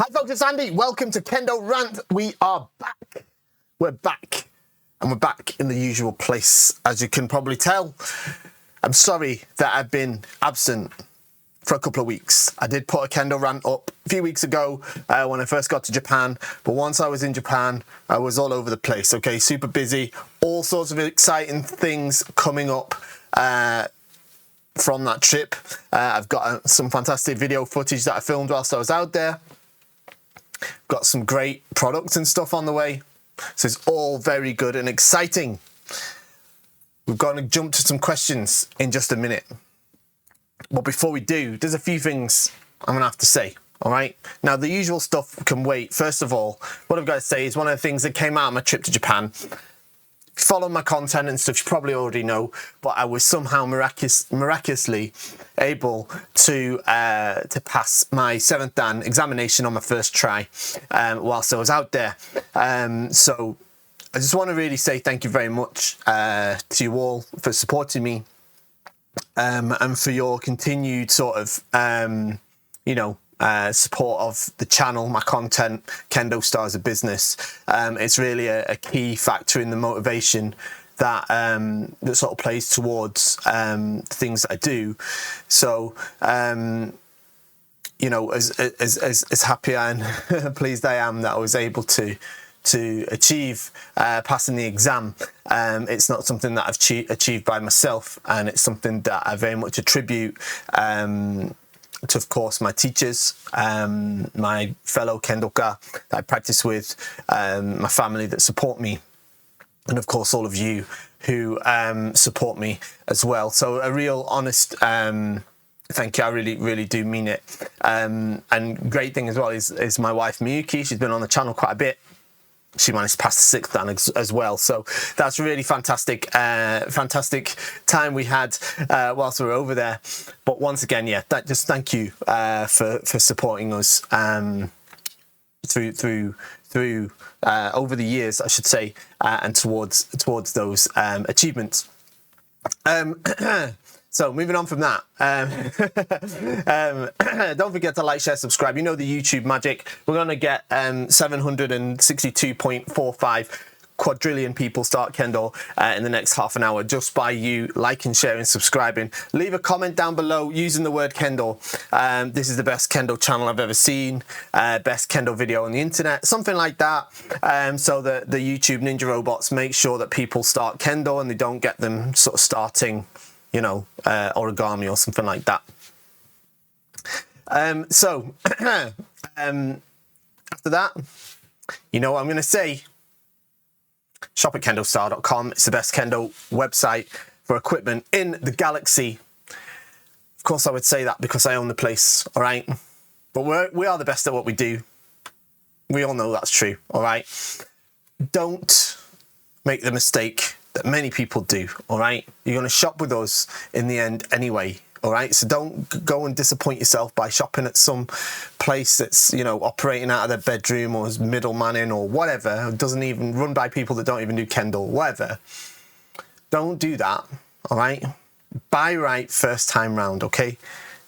Hi folks, it's Andy. Welcome to Kendo Rant. We are back. We're back. And we're back in the usual place, as you can probably tell. I'm sorry that I've been absent for a couple of weeks. I did put a Kendo Rant up a few weeks ago when I first got to Japan. But once I was in Japan, I was all over the place. Okay, super busy. All sorts of exciting things coming up from that trip. I've got some fantastic video footage that I filmed whilst I was out there. Got some great products and stuff on the way. So it's all very good and exciting. We're going to jump to some questions in just a minute. But before we do, there's a few things I'm going to have to say. All right. Now, the usual stuff can wait. First of all, what I've got to say is one of the things that came out of my trip to Japan. Follow my content and stuff, you probably already know, but I was somehow miraculously able to pass my 7th Dan examination on my first try whilst I was out there. So I just want to really say thank you very much to you all for supporting me and for your continued sort of, support of the channel, my content, KendoStar as a business. It's really a key factor in the motivation that that sort of plays towards things that I do. So, as happy and pleased I am that I was able to achieve passing the exam. It's not something that I've achieved by myself, and it's something that I very much attribute to, of course, my teachers, my fellow Kendoka that I practice with, my family that support me, and of course all of you who support me as well. So a real honest thank you. I really do mean it. And great thing as well is my wife Miyuki. She's been on the channel quite a bit. She managed to pass the 6th Dan as well. So that's really fantastic time we had whilst we were over there. But once again, just thank you for supporting us through over the years, I should say, and towards those achievements. So moving on from that, don't forget to like, share, subscribe. You know the YouTube magic. We're going to get 762.45 quadrillion people start Kendo in the next half an hour just by you liking, sharing, subscribing. Leave a comment down below using the word Kendo. This is the best Kendo channel I've ever seen. Best Kendo video on the internet, something like that. So that the YouTube ninja robots make sure that people start Kendo and they don't get them sort of starting origami or something like that. So after that, you know what I'm going to say. Shop at KendoStar.com. It's the best Kendo website for equipment in the galaxy. Of course, I would say that because I own the place, all right? But we are the best at what we do. We all know that's true, all right? Don't make the mistake that many people do, all right? You're going to shop with us in the end anyway, all right? So don't go and disappoint yourself by shopping at some place that's, operating out of their bedroom or is middlemaning or whatever. It doesn't even run by people that don't even do Kendo, whatever. Don't do that, all right? Buy right first time round, okay?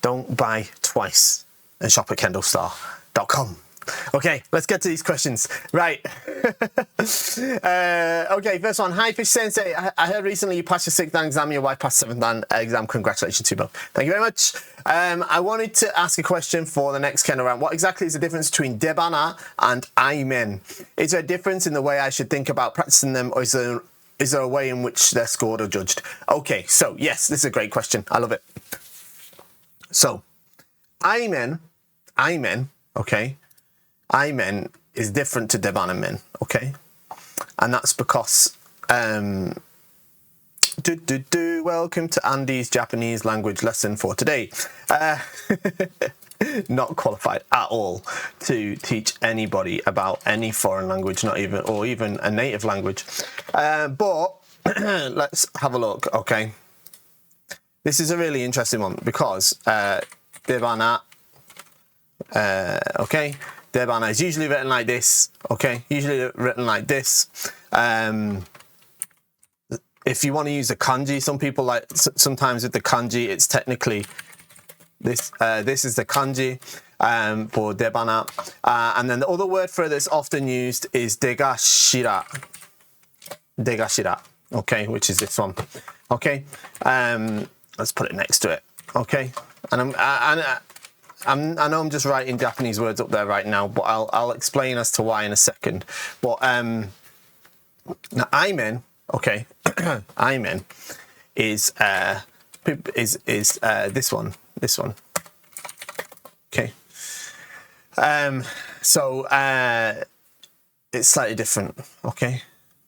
Don't buy twice and shop at KendoStar.com. Okay, let's get to these questions. Right. Okay, first one. Hi, Fish Sensei. I heard recently you passed your 6th Dan exam, your wife passed 7th Dan exam. Congratulations to you both. Thank you very much. I wanted to ask a question for the next Kendo round. What exactly is the difference between Debana and Aimen? Is there a difference in the way I should think about practicing them, or is there a way in which they're scored or judged? Okay, so yes, this is a great question. I love it. So, Aimen, okay? Aimen is different to Debana men, okay? And that's because, welcome to Andy's Japanese language lesson for today. Not qualified at all to teach anybody about any foreign language, not even, or even a native language. But let's have a look, okay? This is a really interesting one because Debana, okay? Debana is usually written like this, okay? Usually written like this. If you want to use a kanji, some people like, sometimes with the kanji, it's technically this. This is the kanji. for Debana. And then the other word for it that's often used is Degashira. Degashira, okay, which is this one. Okay, let's put it next to it. Okay, and I know I'm just writing Japanese words up there right now, but I'll explain as to why in a second. But now aimen, okay, aimen is this one. Okay, so it's slightly different. Okay.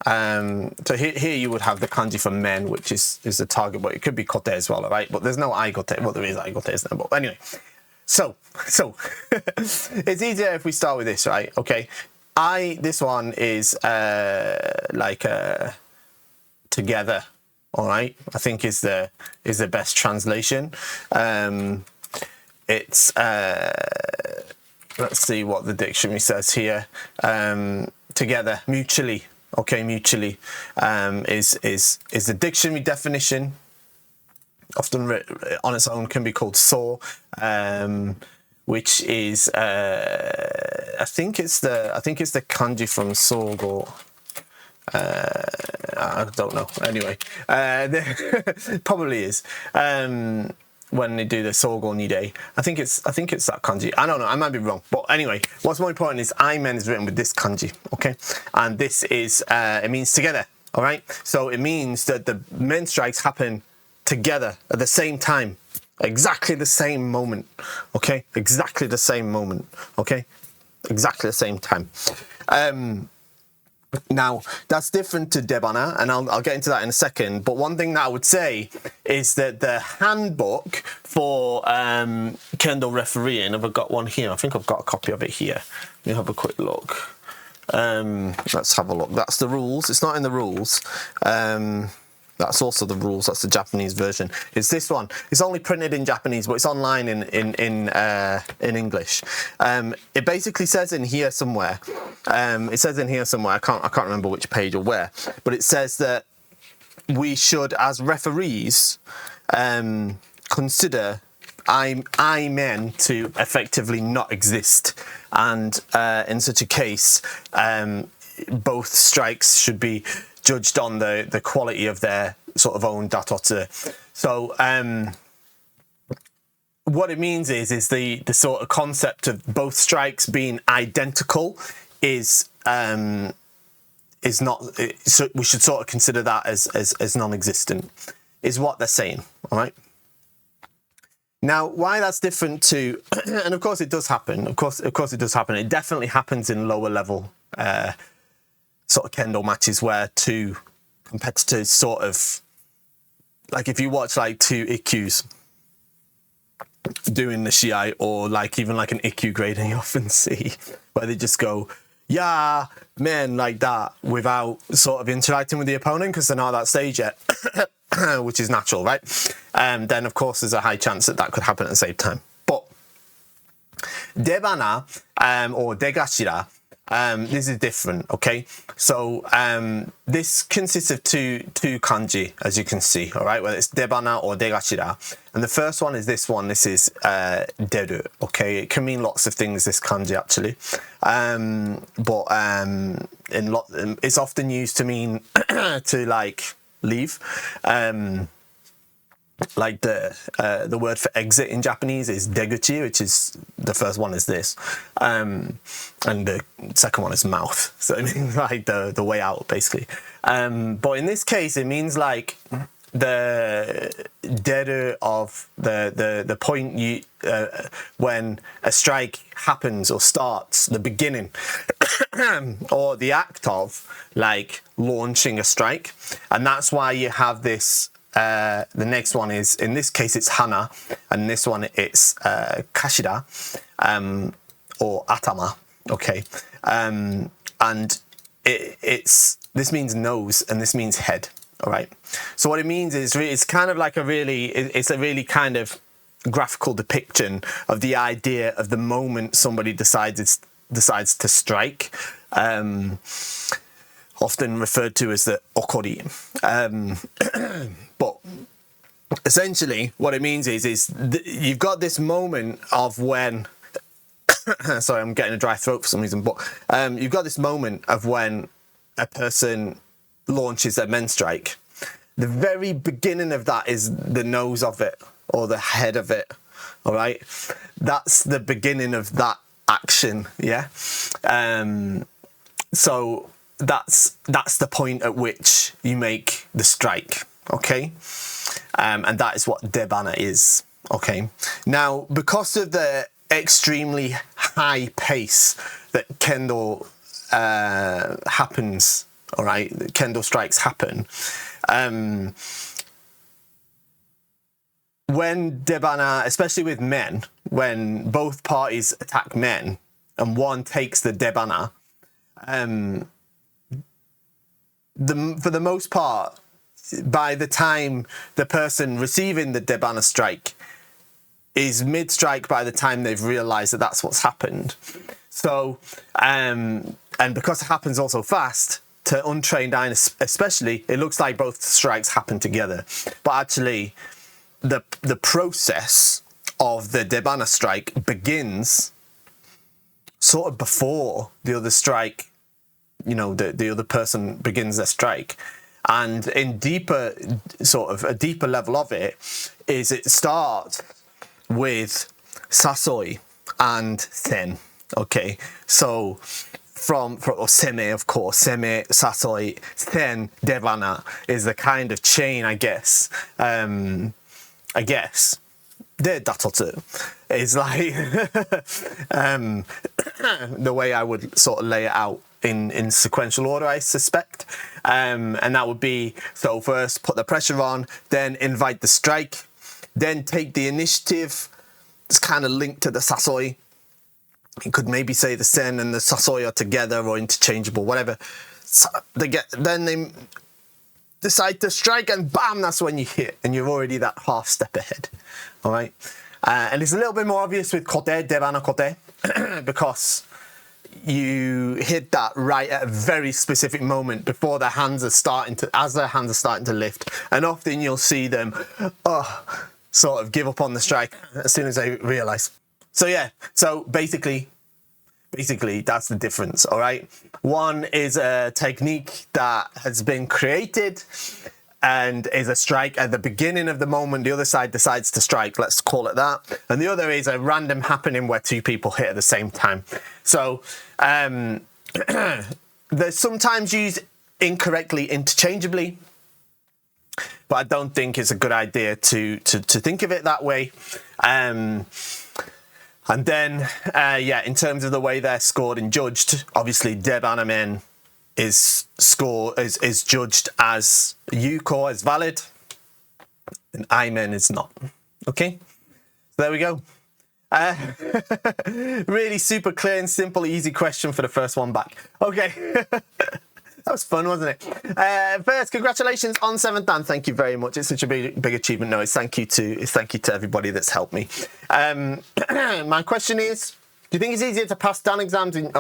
So here you would have the kanji for men, which is the target, but it could be kote as well, right? But there's no aigote. Well, there is aigote, isn't there? But anyway, so it's easier if we start with this, right? Okay, this one is like together. All right, I think is the best translation. It's let's see what the dictionary says here. Together, mutually. Okay, mutually is the dictionary definition. Often on its own can be called so, which is I think it's the kanji from sogo. I don't know. Anyway, probably is. When they do the sogo nide, I think it's that kanji. I don't know. I might be wrong. But anyway, what's more important is aimen is written with this kanji. Okay, and this is it means together. All right. So it means that the men strikes happen together at the same time, exactly the same moment. Okay, exactly the same moment. Okay, exactly the same time. Now, that's different to Debana, and I'll get into that in a second. But one thing that I would say is that the handbook for Kendo refereeing, I've got one here. I think I've got a copy of it here. Let me have a quick look. Let's have a look. That's the rules. It's not in the rules. That's also the rules. That's the Japanese version. It's this one. It's only printed in Japanese, but it's online in English. It basically says in here somewhere. I can't remember which page or where, but it says that we should, as referees, consider men to effectively not exist, and in such a case, both strikes should be judged on the quality of their sort of own datotsu. So what it means is the sort of concept of both strikes being identical is not. So we should sort of consider that as non-existent, is what they're saying. All right. Now, why that's different to, and of course it does happen. Of course it does happen. It definitely happens in lower level sort of kendo matches where two competitors sort of, like if you watch like two ikkyus doing the shiai, or like even like an ikkyu grading, you often see where they just go, yeah, man, like that, without sort of interacting with the opponent because they're not at that stage yet, which is natural, right? Then of course there's a high chance that could happen at the same time. But Debana or Degashira, this is different, okay? So this consists of two kanji, as you can see, all right? Whether it's Debana or Degashira. And the first one is this one. This is deru, okay? It can mean lots of things, this kanji, actually. But it's often used to mean to, like, leave. Like the word for exit in Japanese is deguchi, which is, the first one is this, and the second one is mouth, so it means like the way out, basically. But in this case it means like the deru of the point you when a strike happens or starts, the beginning or the act of like launching a strike. And that's why you have this. The next one is, in this case, it's hana, and this one it's kashira, or atama. Okay, and this means nose, and this means head. All right. So what it means is it's kind of like a really kind of graphical depiction of the idea of the moment somebody decides to strike. Often referred to as the okori. But essentially what it means is you've got this moment of when Sorry, I'm getting a dry throat for some reason. But you've got this moment of when a person launches their men strike. The very beginning of that is the nose of it or the head of it. All right, that's the beginning of that action. Yeah. So that's the point at which you make the strike. Okay. And that is what Debana is. Okay. Now, because of the extremely high pace that Kendo happens, all right, Kendo strikes happen. When Debana, especially with men, when both parties attack men and one takes the Debana, for the most part, by the time the person receiving the Debana strike is mid-strike, by the time they've realised that that's what's happened. So, and because it happens also fast, to untrained eyes especially, it looks like both strikes happen together. But actually, the process of the Debana strike begins sort of before the other strike, you know, the other person begins their strike. And in deeper, sort of a deeper level of it, is it starts with Sasoi and Sen. Okay, so or Seme, of course, Seme, Sasoi, Sen, Debana is the kind of chain, I guess. The Datotsu is like the way I would sort of lay it out in sequential order, I suspect. And that would be, so first put the pressure on, then invite the strike, then take the initiative. It's kind of linked to the Sasoi. You could maybe say the Sen and the Sasoi are together or interchangeable, whatever. So then they decide to strike, and bam, that's when you hit, and you're already that half step ahead. All right. And it's a little bit more obvious with Kote, Debana Kote, because you hit that right at a very specific moment before their hands are starting to, as their hands are starting to lift. And often you'll see them, sort of give up on the strike as soon as they realise. So yeah, so basically that's the difference, all right? One is a technique that has been created and is a strike at the beginning of the moment the other side decides to strike, let's call it that. And the other is a random happening where two people hit at the same time. So they're sometimes used incorrectly interchangeably, but I don't think it's a good idea to think of it that way. And then, in terms of the way they're scored and judged, obviously Debana men is judged as Yuko, as valid, and I-men is not. Okay, so there we go. Really super clear and simple, easy question for the first one back. Okay. That was fun, wasn't it? First, congratulations on 7th Dan. Thank you very much. It's such a big achievement. No, it's thank you to everybody that's helped me. My question is, do you think it's easier to pass Dan exams in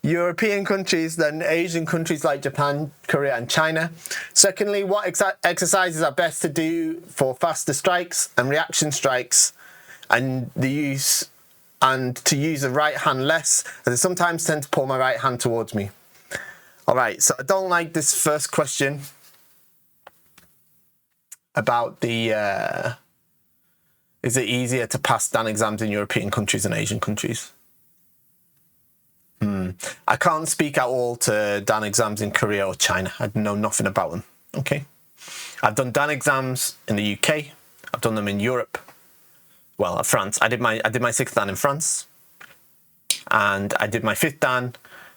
European countries than Asian countries like Japan, Korea, and China? Secondly, what exercises are best to do for faster strikes and reaction strikes, and to use the right hand less, as I sometimes tend to pull my right hand towards me. All right, so I don't like this first question about the, is it easier to pass Dan exams in European countries than Asian countries? I can't speak at all to Dan exams in Korea or China. I know nothing about them, okay? I've done Dan exams in the UK. I've done them in Europe. Well, France. I did my 6th Dan in France. And I did my 5th Dan.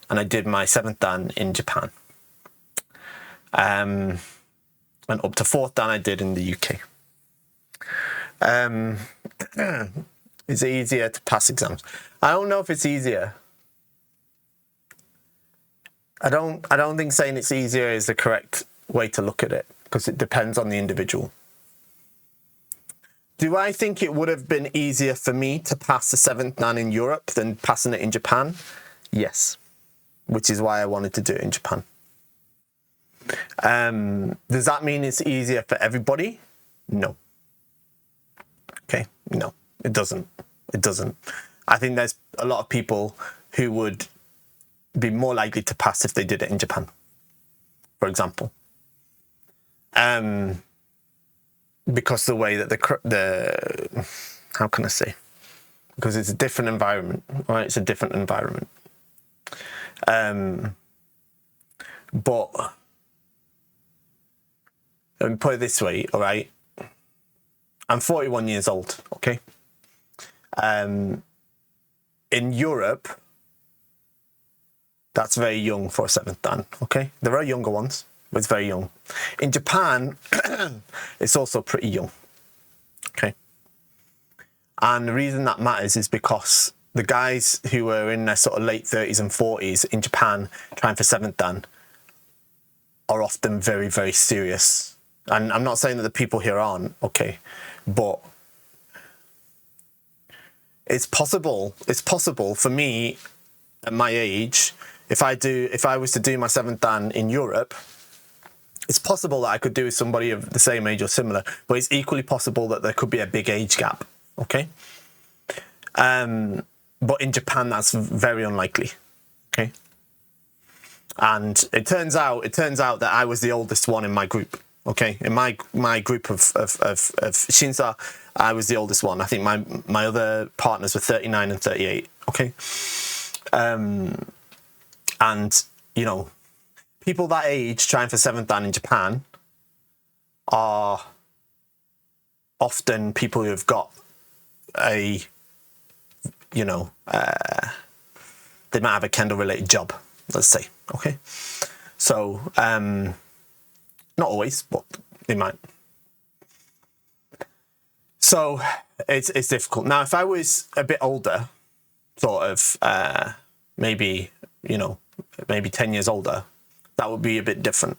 And I did my 7th Dan in Japan. And up to 4th Dan I did in the UK. Is it easier to pass exams? I don't know if it's easier. I don't think saying it's easier is the correct way to look at it, because it depends on the individual. Do I think it would have been easier for me to pass the 7th Dan in Europe than passing it in Japan? Yes. Which is why I wanted to do it in Japan. Does that mean it's easier for everybody? No. Okay, no, it doesn't. It doesn't. I think there's a lot of people who would be more likely to pass if they did it in Japan, for example. Because the way that the how can I say? Because it's a different environment, right? It's a different environment. But let me put it this way, all right? I'm 41 years old, okay? In Europe, that's very young for a 7th Dan, okay? There are younger ones, but it's very young. In Japan, it's also pretty young, okay? And the reason that matters is because the guys who are in their sort of late 30s and 40s in Japan trying for 7th Dan are often very, very serious. And I'm not saying that the people here aren't, okay? But it's possible for me at my age, if I was to do my 7th Dan in Europe, it's possible that I could do with somebody of the same age or similar, but it's equally possible that there could be a big age gap, okay? But in Japan, that's very unlikely, okay? And it turns out that I was the oldest one in my group, okay? In my group of Shinsa, I was the oldest one. I think my other partners were 39 and 38, okay? And, you know, people that age trying for 7th Dan in Japan are often people who have got a, you know, they might have a Kendo-related job, let's say, okay? So, not always, but they might. So, it's difficult. Now, if I was a bit older, sort of, maybe, you know, maybe 10 years older, that would be a bit different.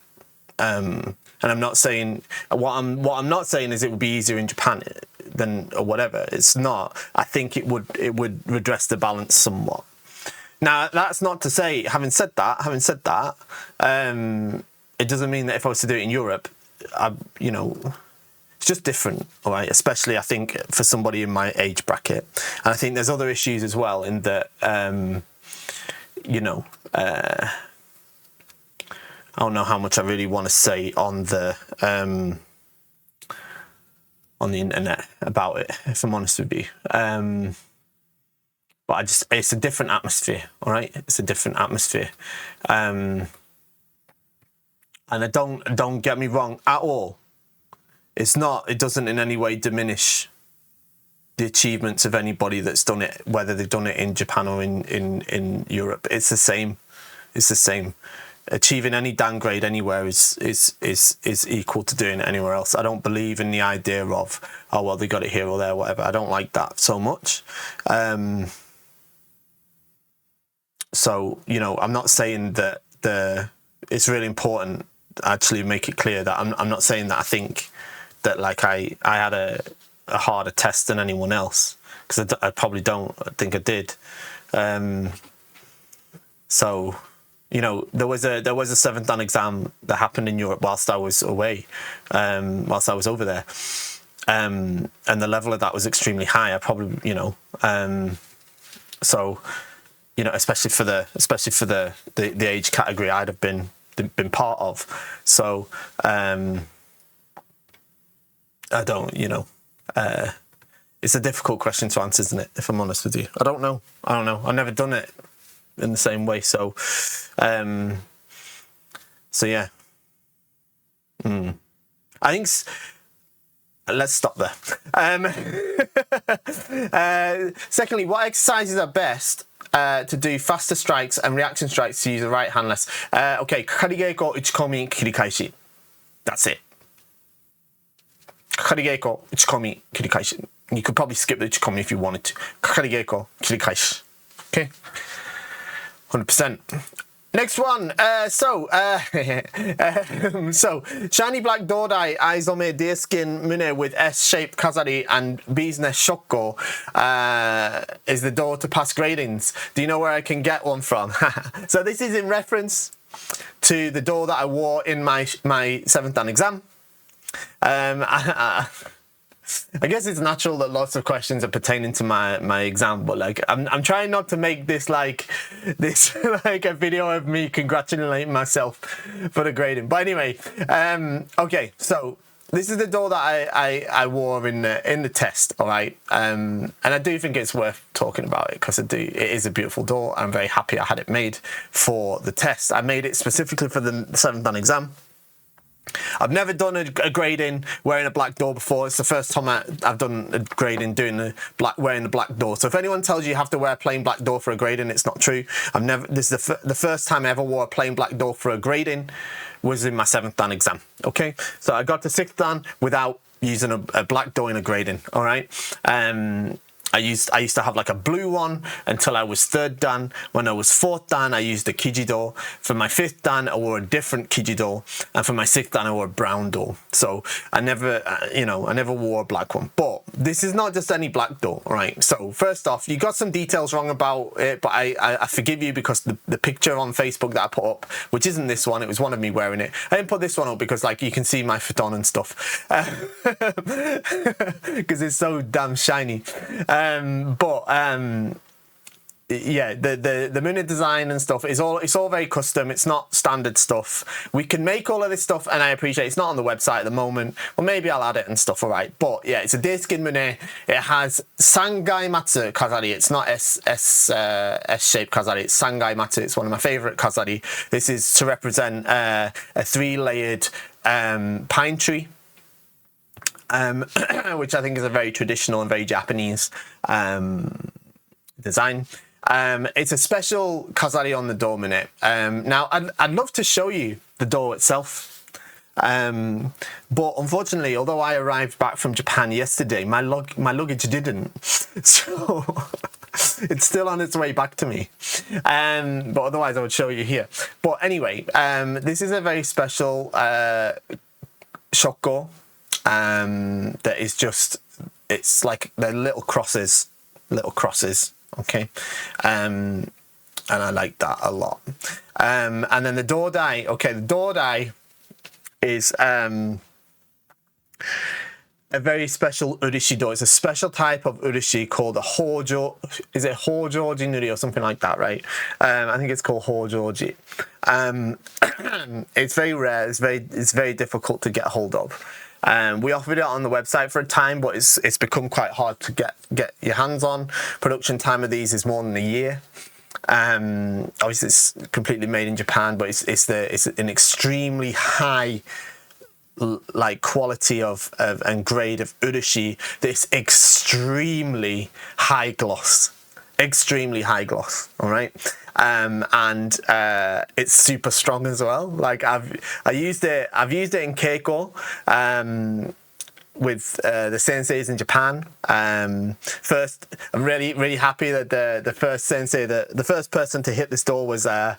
And I'm not saying, what I'm not saying is it would be easier in Japan than or whatever. It's not. I think it would redress the balance somewhat. Now, that's not to say, having said that, it doesn't mean that if I was to do it in Europe, you know, it's just different, all right? Especially, I think, for somebody in my age bracket. And I think there's other issues as well in that, you know, I don't know how much I really want to say on the internet about it, if I'm honest with you. But it's a different atmosphere, all right? It's a different atmosphere. And don't get me wrong at all. It doesn't in any way diminish the achievements of anybody that's done it, whether they've done it in Japan or in Europe. It's the same. It's the same. Achieving any downgrade anywhere is equal to doing it anywhere else. I don't believe in the idea of, oh, well, they got it here or there, whatever. I don't like that so much. So, you know, I'm not saying that it's really important to actually make it clear that I'm not saying that I think that, like, I had a harder test than anyone else, because I probably don't. I think I did. So, you know, there was a 7th Dan exam that happened in Europe whilst I was away, whilst I was over there, and the level of that was extremely high. I probably, you know, so, you know, especially for the age category I'd have been part of. So, I don't, you know, it's a difficult question to answer, isn't it? If I'm honest with you, I don't know. I've never done it in the same way. So, yeah. I think. Let's stop there. Secondly, what exercises are best to do faster strikes and reaction strikes to use the right hand less? Okay, kakarigeko, uchikomi, kirikaishi. That's it. Kakarigeko, uchikomi, kirikaishi. You could probably skip the uchikomi if you wanted to. Kakarigeko, kirikaishi. Okay. 100%. Next one. So, shiny black dodai, aizome, deerskin, mune with S-shaped kazari and bee's nest shokko is the door to pass gradings. Do you know where I can get one from? So this is in reference to the door that I wore in my 7th Dan exam. I guess it's natural that lots of questions are pertaining to my exam, but like I'm trying not to make this like a video of me congratulating myself for the grading. But anyway, okay, so this is the door that I wore in the test, all right, and I do think it's worth talking about it because it is a beautiful door. I'm very happy I had it made for the test. I made it specifically for the 7th Dan exam. I've never done a grading wearing a black door before. It's the first time I've done a grading wearing the black door. So if anyone tells you have to wear a plain black door for a grading, it's not true. This is the first time I ever wore a plain black door for a grading was in my 7th Dan exam. Okay, so I got to 6th Dan without using a black door in a grading. All right. I used to have like a blue one until I was 3rd Dan. When I was 4th Dan, I used a kiji door. For my 5th Dan, I wore a different kiji door, and for my 6th Dan, I wore a brown door. So I never, I never wore a black one. But this is not just any black door, all right? So first off, you got some details wrong about it, but I forgive you because the picture on Facebook that I put up, which isn't this one, it was one of me wearing it. I didn't put this one up because like you can see my futon and stuff, because it's so damn shiny. Yeah, the minute design and stuff is it's all very custom. It's not standard stuff. We can make all of this stuff, and I appreciate it's not on the website at the moment. Well, maybe I'll add it and stuff. All right, but yeah, it's a deerskin mune. It has sangai matsu kazari. It's not S-shaped kazari. It's sangai matsu. It's one of my favorite kazari. This is to represent a 3-layered pine tree. Which I think is a very traditional and very Japanese design. It's a special kazari on the door minute. Now, I'd love to show you the door itself. But unfortunately, although I arrived back from Japan yesterday, my luggage didn't. So it's still on its way back to me. But otherwise, I would show you here. But anyway, this is a very special shoko. That is just, it's like they're little crosses, okay, and I like that a lot. And then the dodai, okay, the dodai is a very special urishi door. It's a special type of urishi called a hojo. Is it hojoji nuri or something like that, right? I think it's called hojoji. It's very rare. It's very difficult to get hold of. We offered it on the website for a time, but it's become quite hard to get your hands on. Production time of these is more than a year. Obviously, it's completely made in Japan, but it's an extremely high like quality of and grade of urishi. This extremely high gloss. All right, and it's super strong as well. Like I've used it in keiko with the senseis in Japan. First, I'm really happy that the first sensei, the first person to hit this door was a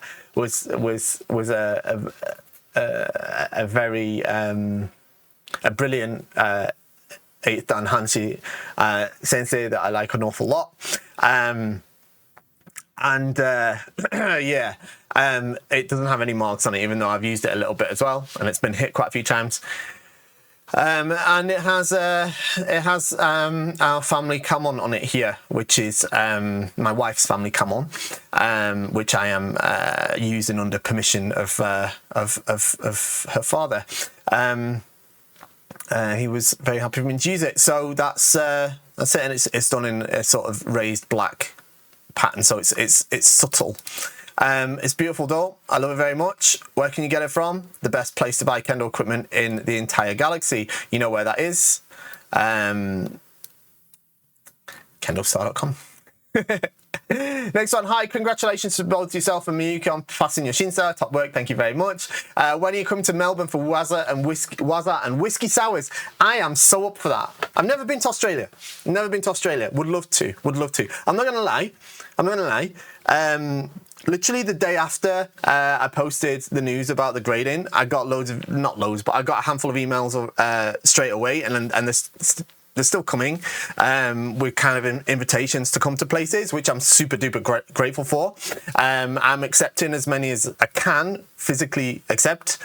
very brilliant 8th Dan Hanshi sensei that I like an awful lot. Yeah, it doesn't have any marks on it, even though I've used it a little bit as well, and it's been hit quite a few times. And it has our family kamon on it here, which is my wife's family kamon, which I am using under permission of her father. He was very happy for me to use it. So that's it, and it's done in a sort of raised black pattern, so it's subtle. It's a beautiful door. I love it very much. Where can you get it from? The best place to buy Kendo equipment in the entire galaxy. You know where that is. KendoStar.com. Next one. Hi, congratulations to both yourself and Miyuki on passing your Shinsa. Top work, thank you very much. When are you coming to Melbourne for Waza and whiskey sours? I am so up for that. I've never been to Australia. Would love to. I'm not gonna lie. Literally the day after I posted the news about the grading, I got but I got a handful of emails straight away, and they're still coming with kind of invitations to come to places, which I'm super duper grateful for. I'm accepting as many as I can physically accept.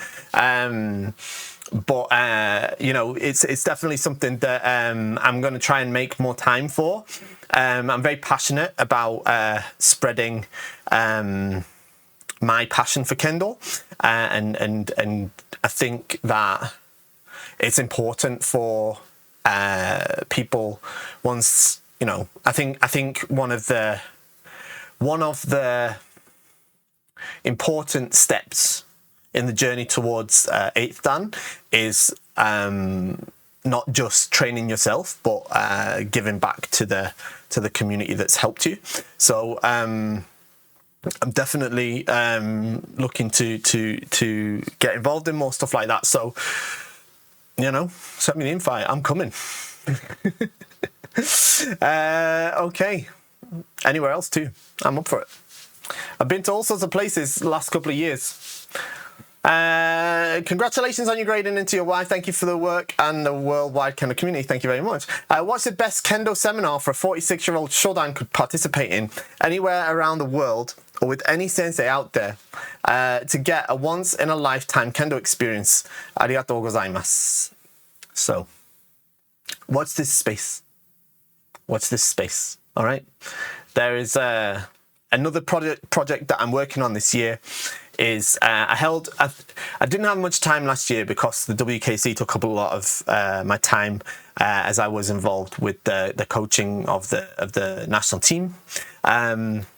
But you know, it's definitely something that I'm going to try and make more time for. I'm very passionate about spreading my passion for Kendo, and I think that it's important for people. Once, you know, I think one of the important steps in the journey towards 8th Dan is not just training yourself, but giving back to the community that's helped you. So I'm definitely looking to get involved in more stuff like that. So, you know, set me the invite. I'm coming. Okay. Anywhere else too. I'm up for it. I've been to all sorts of places the last couple of years. Congratulations on your grading into your wife. Thank you for the work and the worldwide Kendo community. Thank you very much. What's the best Kendo seminar for a 46-year-old Shodan could participate in anywhere around the world or with any sensei out there to get a once-in-a-lifetime Kendo experience? Arigatou gozaimasu. So, watch this space. Watch this space. All right. There is another project that I'm working on this year. Is I didn't have much time last year because the WKC took up a lot of my time as I was involved with the coaching of the national team. But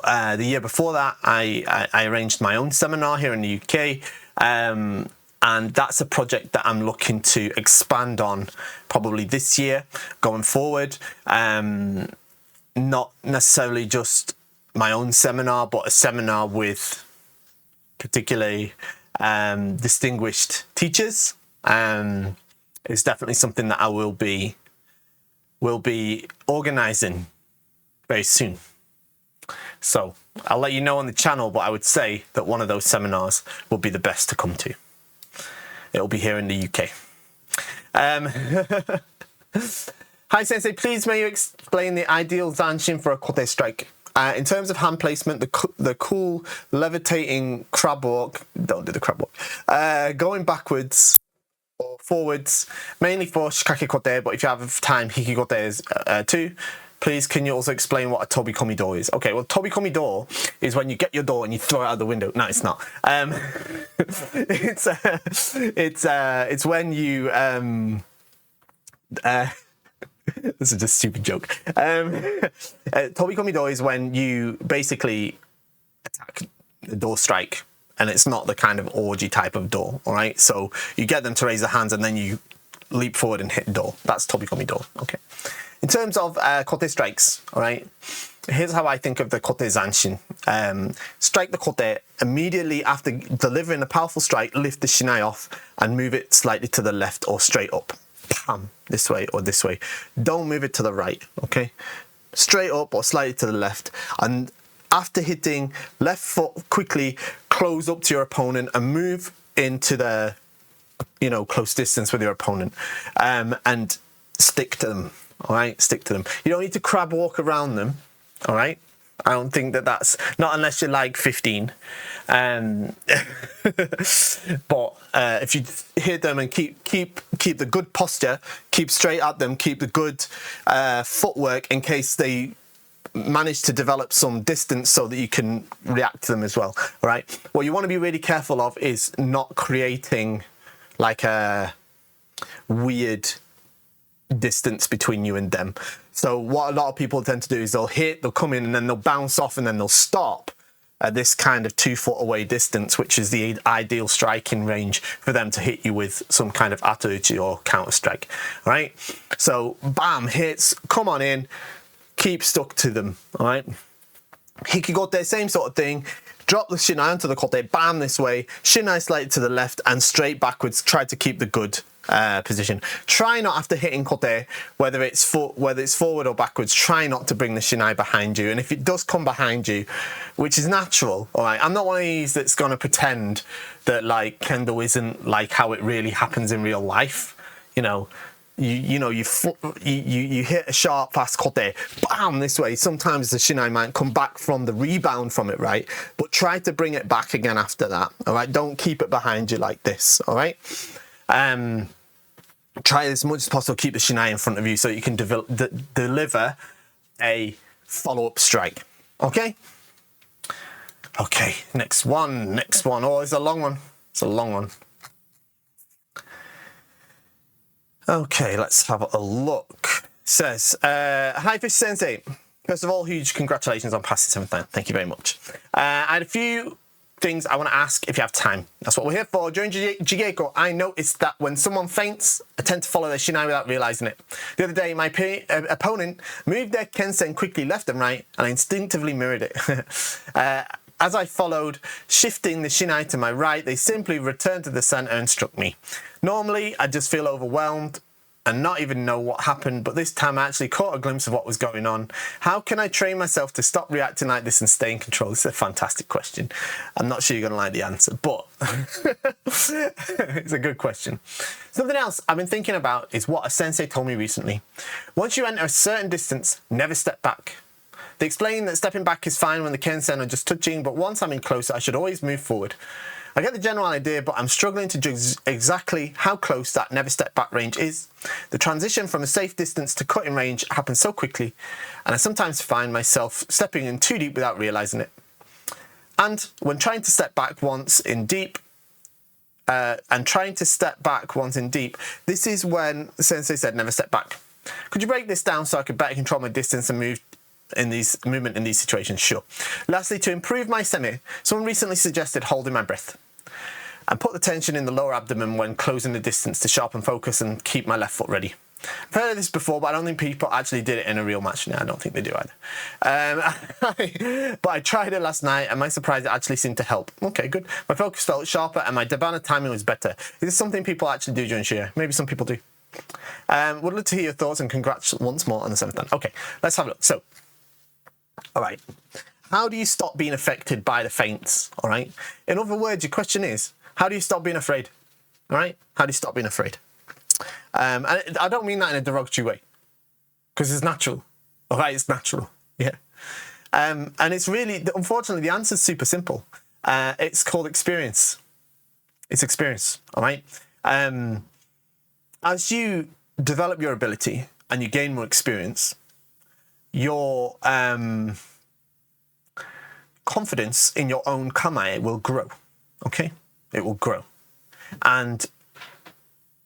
the year before that, I arranged my own seminar here in the UK. And that's a project that I'm looking to expand on probably this year going forward. Not necessarily just my own seminar, but a seminar with particularly distinguished teachers. It's definitely something that I will be organising very soon. So I'll let you know on the channel, but I would say that one of those seminars will be the best to come to. It'll be here in the UK. Hi Sensei, please may you explain the ideal Zanshin for a Kote strike? In terms of hand placement, the cool levitating crab walk, don't do the crab walk, going backwards or forwards, mainly for shikake kote, but if you have time, hiki kote is too. Please, can you also explain what a tobikomi door is? Okay, well, tobikomi door is when you get your door and you throw it out the window. No, it's not. It's when you this is just a stupid joke. Tobikomi door is when you basically attack the door strike, and it's not the kind of orgy type of door, all right? So you get them to raise their hands and then you leap forward and hit the door. That's tobikomi door, okay? In terms of kote strikes, all right? Here's how I think of the kote zanshin. Strike the kote, immediately after delivering a powerful strike, lift the shinai off and move it slightly to the left or straight up. Pam, this way or this way. Don't move it to the right, okay? Straight up or slightly to the left. And after hitting left foot, quickly close up to your opponent and move into the, you know, close distance with your opponent, and stick to them, all right? Stick to them. You don't need to crab walk around them, all right? I don't think that's, not unless you're like 15. But if you hit them and keep the good posture, keep straight at them, keep the good footwork in case they manage to develop some distance so that you can react to them as well, all right? What you want to be really careful of is not creating like a weird distance between you and them. So what a lot of people tend to do is they'll come in and then they'll bounce off and then they'll stop at this kind of 2 foot away distance, which is the ideal striking range for them to hit you with some kind of atouchi or counter strike, right? So bam, hits, come on in, keep stuck to them, all right? Hikikote, same sort of thing. Drop the shinai onto the kote, bam, this way, shinai slightly to the left and straight backwards. Try to keep the good position. Try not, after hitting kote, whether it's forward or backwards, try not to bring the shinai behind you. And if it does come behind you, which is natural, all right, I'm not one of these that's going to pretend that like Kendo isn't like how it really happens in real life. You know, you hit a sharp fast kote, bam, this way. Sometimes the shinai might come back from the rebound from it, right? But try to bring it back again after that, all right? Don't keep it behind you like this, all right? Try as much as possible, keep the shinai in front of you so you can deliver a follow-up strike, okay? Okay, next one. Oh, it's a long one. It's a long one. Okay, let's have a look. It says, hi Fish Sensei. First of all, huge congratulations on passing 7th Dan. Thank you very much. I had a few things I want to ask if you have time. That's what we're here for. During Jigeko, I noticed that when someone faints, I tend to follow their shinai without realizing it. The other day, my opponent moved their kensen quickly left and right, and I instinctively mirrored it. As I followed, shifting the shinai to my right, they simply returned to the center and struck me. Normally, I just feel overwhelmed and not even know what happened, but this time I actually caught a glimpse of what was going on. How can I train myself to stop reacting like this and stay in control? This is a fantastic question. I'm not sure you're going to like the answer, but it's a good question. Something else I've been thinking about is what a sensei told me recently. Once you enter a certain distance, never step back. They explain that stepping back is fine when the kensen are just touching, but once I'm in closer, I should always move forward. I get the general idea, but I'm struggling to judge exactly how close that never step back range is. The transition from a safe distance to cutting range happens so quickly, and I sometimes find myself stepping in too deep without realizing it. And when trying to step back once in deep, this is when the sensei said never step back. Could you break this down so I could better control my distance and movement in these situations? Sure. Lastly, to improve my semi, someone recently suggested holding my breath and put the tension in the lower abdomen when closing the distance to sharpen focus and keep my left foot ready. I've heard of this before, but I don't think people actually did it in a real match. No, I don't think they do either. But I tried it last night, and my surprise, it actually seemed to help. Okay, good. My focus felt sharper, and my Debana timing was better. Is this something people actually do during Shia? Maybe some people do. Would love to hear your thoughts, and congrats once more on the 7th Dan. Okay, let's have a look. So, all right. How do you stop being affected by the feints? All right. In other words, your question is, how do you stop being afraid? All right. How do you stop being afraid? And I don't mean that in a derogatory way, because it's natural. All right. It's natural. Yeah. And it's really, unfortunately, the answer is super simple. It's called experience. It's experience. All right. As you develop your ability and you gain more experience, your confidence in your own kamae will grow, okay? It will grow. And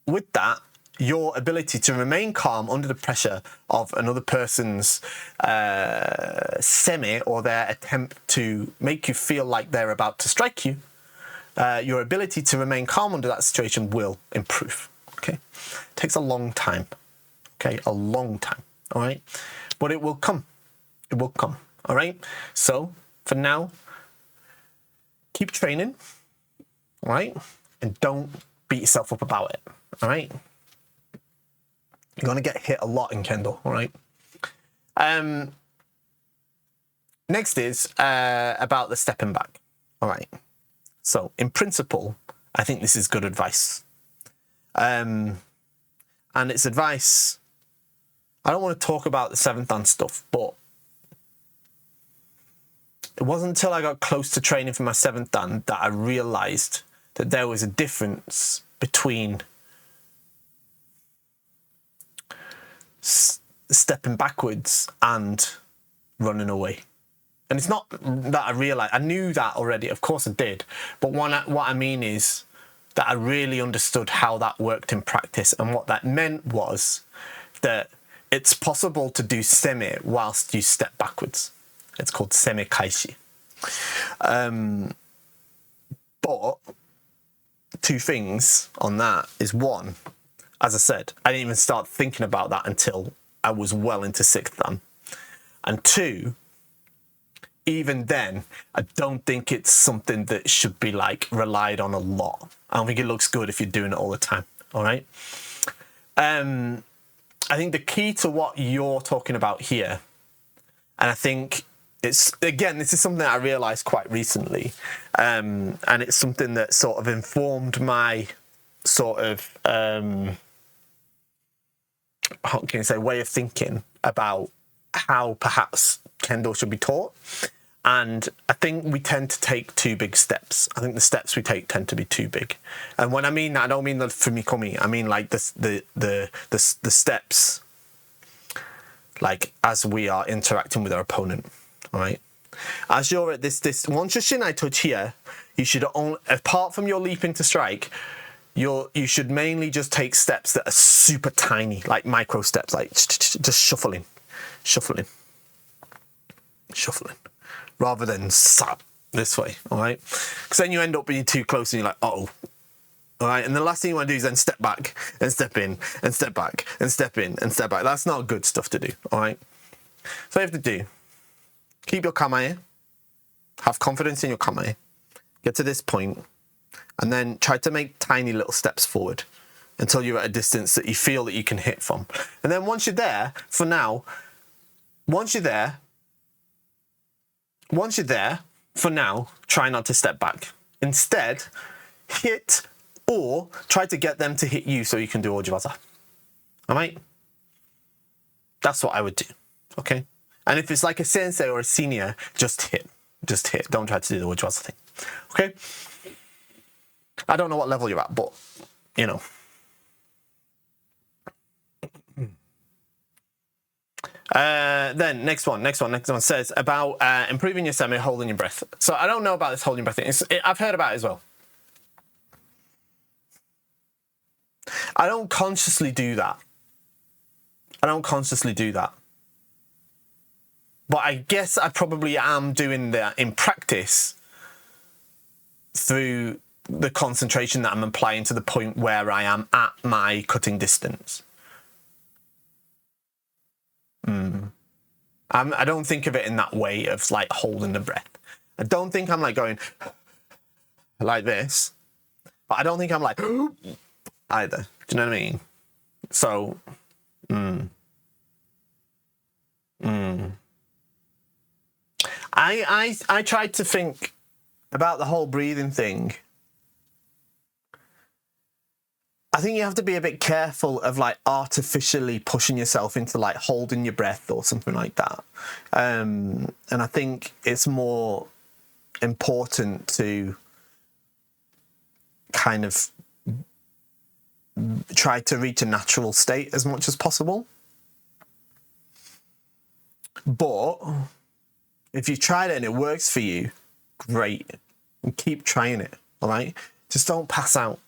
with that, your ability to remain calm under the pressure of another person's semi or their attempt to make you feel like they're about to strike you, your ability to remain calm under that situation will improve, okay? It takes a long time, okay? A long time, all right? But it will come. It will come. All right. So for now, keep training. All right. And don't beat yourself up about it. All right. You're going to get hit a lot in Kendo. All right. Next is about the stepping back. All right. So in principle, I think this is good advice. And it's advice. I don't want to talk about the 7th Dan stuff, but it wasn't until I got close to training for my 7th Dan that I realized that there was a difference between stepping backwards and running away. And it's not that I realized, I knew that already, of course I did, but what I mean is that I really understood how that worked in practice, and what that meant was that it's possible to do semi whilst you step backwards. It's called semi kaishi. But two things on that is, one, as I said, I didn't even start thinking about that until I was well into 6th Dan. And two, even then, I don't think it's something that should be like relied on a lot. I don't think it looks good if you're doing it all the time. All right. I think the key to what you're talking about here, and I think it's, again, this is something that I realized quite recently, and it's something that sort of informed my sort of how can you say, way of thinking about how perhaps Kendo should be taught. And I think we tend to take too big steps. I think the steps we take tend to be too big. And when I mean that, I don't mean the fumikomi. I mean like the steps, like as we are interacting with our opponent, all right? As you're at this, once your shinai touch here, you should only, apart from your leap into strike, you should mainly just take steps that are super tiny, like micro steps, like just shuffling, rather than sap this way, all right? Because then you end up being too close and you're like, uh-oh. All right, and the last thing you want to do is then step back and step in and step back and step in and step back. That's not good stuff to do, all right? So you have to do, keep your kamae, have confidence in your kamae, get to this point, and then try to make tiny little steps forward until you're at a distance that you feel that you can hit from. And then once you're there, for now, for now, try not to step back. Instead, hit or try to get them to hit you so you can do ojiwaza. All right? That's what I would do, okay? And if it's like a sensei or a senior, just hit. Just hit. Don't try to do the ojiwaza thing, okay? I don't know what level you're at, but, you know. Then next one says about improving your semi, holding your breath. So I don't know about this holding breath thing. I've heard about it as well. I don't consciously do that. But I guess I probably am doing that in practice through the concentration that I'm applying to the point where I am at my cutting distance. I don't think of it in that way of like holding the breath. I don't think I'm like going like this, but I don't think I'm like either. Do you know what I mean? So, I tried to think about the whole breathing thing. I think you have to be a bit careful of like artificially pushing yourself into like holding your breath or something like that. And I think it's more important to kind of try to reach a natural state as much as possible. But if you've tried it and it works for you, great. And keep trying it, all right? Just don't pass out.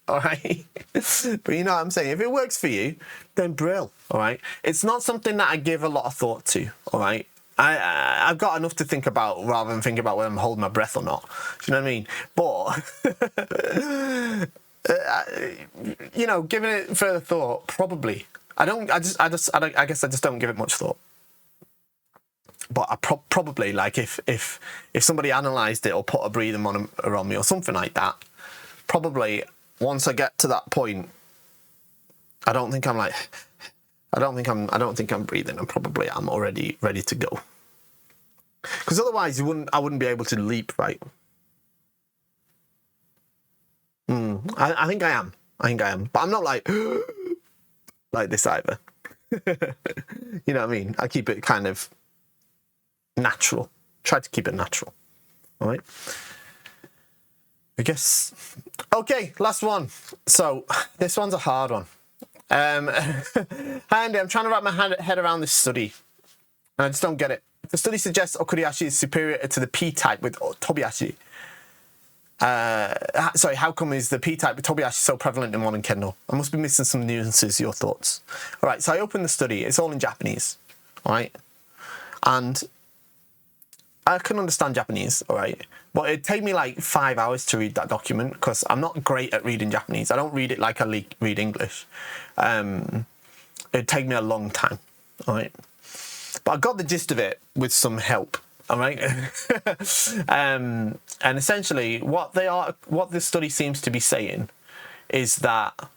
All right, but you know what I'm saying, if it works for you, then brill. All right, it's not something that I give a lot of thought to. All right, I've got enough to think about rather than think about whether I'm holding my breath or not. Do you know what I mean? But you know, giving it further thought, probably. I guess I just don't give it much thought. But I probably, like, if somebody analysed it or put a breathing monitor on me or something like that, probably once I get to that point, I don't think I'm breathing. I'm already ready to go. Because otherwise, I wouldn't be able to leap, right? I think I am. But I'm not like this either. You know what I mean? I keep it kind of natural. Try to keep it natural. All right. I guess. Okay, last one. So this one's a hard one. Hi Andy, I'm trying to wrap my head around this study, and I just don't get it. The study suggests okuriashi is superior to the P-type with tobiashi. Sorry, how come is the P-type with tobiashi so prevalent in modern kendo? I must be missing some nuances. Your thoughts? All right, so I opened the study. It's all in Japanese. All right, and I can understand Japanese, all right, but it'd take me like 5 hours to read that document because I'm not great at reading Japanese. I don't read it like I read English. It'd take me a long time, all right, but I got the gist of it with some help, all right. And essentially, what the study seems to be saying is that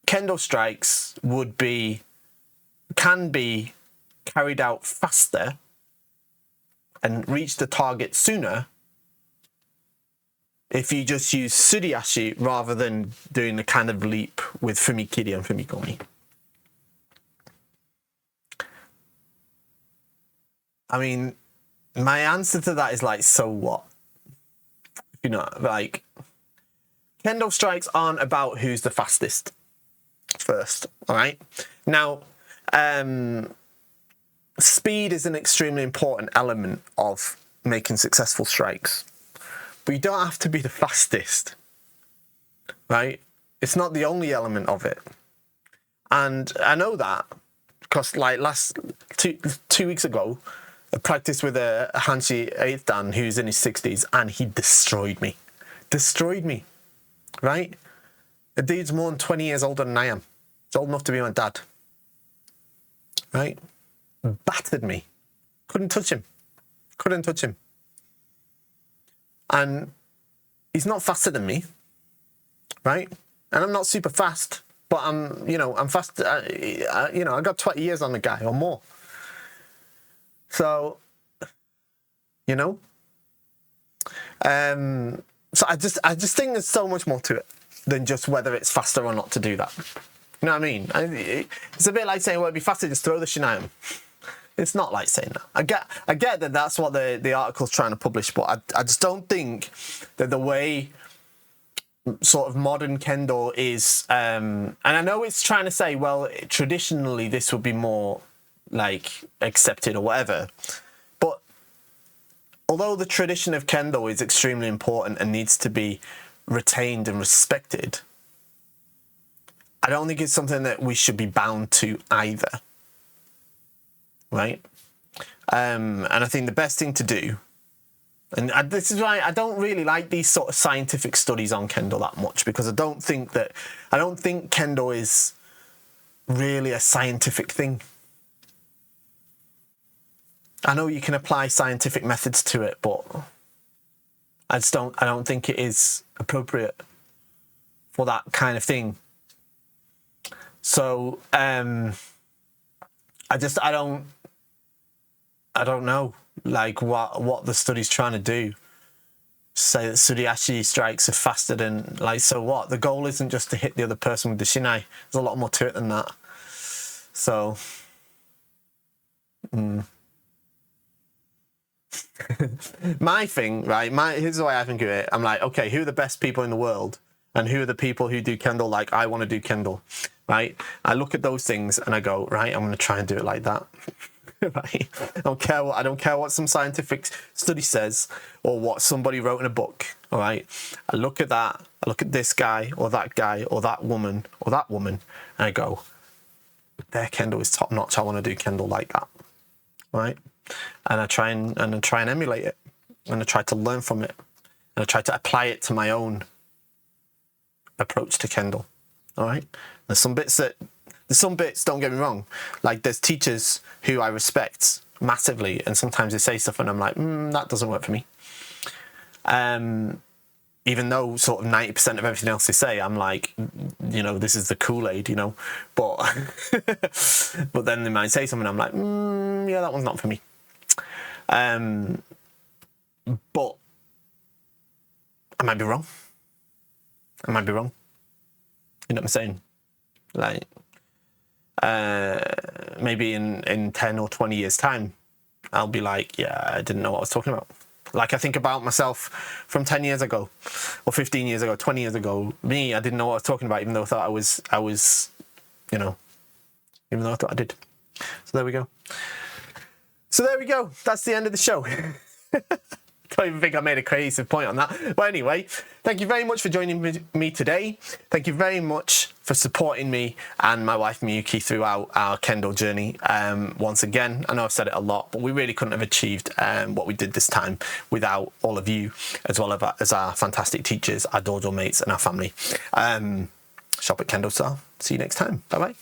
kendo strikes can be carried out faster and reach the target sooner if you just use suriashi rather than doing the kind of leap with fumikiri and fumikomi. I mean, my answer to that is like, so what? You know, like, kendo strikes aren't about who's the fastest first, all right? Now, speed is an extremely important element of making successful strikes, but you don't have to be the fastest, right? It's not the only element of it. And I know that because like last two weeks ago, I practiced with a Hanshi 8th Dan who's in his 60s, and he destroyed me, right? The dude's more than 20 years older than I am. He's old enough to be my dad, right? Battered me. Couldn't touch him. And he's not faster than me, right? And I'm not super fast, but I'm fast. I got 20 years on the guy or more. So, so I just think there's so much more to it than just whether it's faster or not to do that. You know what I mean? It's a bit like saying, well, it'd be faster to just throw the shit at him. It's not like saying that. I get that that's what the article's trying to publish, but I just don't think that the way sort of modern kendo is, and I know it's trying to say, well, traditionally this would be more like accepted or whatever, but although the tradition of kendo is extremely important and needs to be retained and respected, I don't think it's something that we should be bound to either, right? And I think the best thing to do, and this is why I don't really like these sort of scientific studies on kendo that much, because I don't think kendo is really a scientific thing. I know you can apply scientific methods to it, but I don't think it is appropriate for that kind of thing. So I don't know like what the study's trying to do. Say that Suriashi strikes are faster than, like, so what? The goal isn't just to hit the other person with the shinai. There's a lot more to it than that. So my thing, right? Here's the way I think of it. I'm like, okay, who are the best people in the world? And who are the people who do kendo like I want to do kendo, right? I look at those things and I go, right, I'm going to try and do it like that. Right? I don't care what some scientific study says or what somebody wrote in a book, all right? I look at that, I look at this guy or that woman, and I go, their kendo is top notch. I want to do kendo like that, right? And I try and emulate it, and I try to learn from it, and I try to apply it to my own approach to kendo. All right, there's some bits, don't get me wrong, like there's teachers who I respect massively, and sometimes they say stuff and I'm like, that doesn't work for me, even though sort of 90% of everything else they say, I'm like, this is the Kool-Aid, but but then they might say something, I'm like, yeah, that one's not for me. But I might be wrong. You know what I'm saying? Like, maybe in 10 or 20 years time, I'll be like, yeah, I didn't know what I was talking about. Like, I think about myself from 10 years ago or 15 years ago, 20 years ago. Me, I didn't know what I was talking about, even though I thought I was, even though I thought I did. So there we go. That's the end of the show. Don't even think I made a cohesive point on that. But anyway, thank you very much for joining me today. Thank you very much for supporting me and my wife Miyuki throughout our kendo journey. Once again, I know I've said it a lot, but we really couldn't have achieved what we did this time without all of you, as well as our fantastic teachers, our dojo mates, and our family. Shop at KendoStar. See you next time. Bye-bye.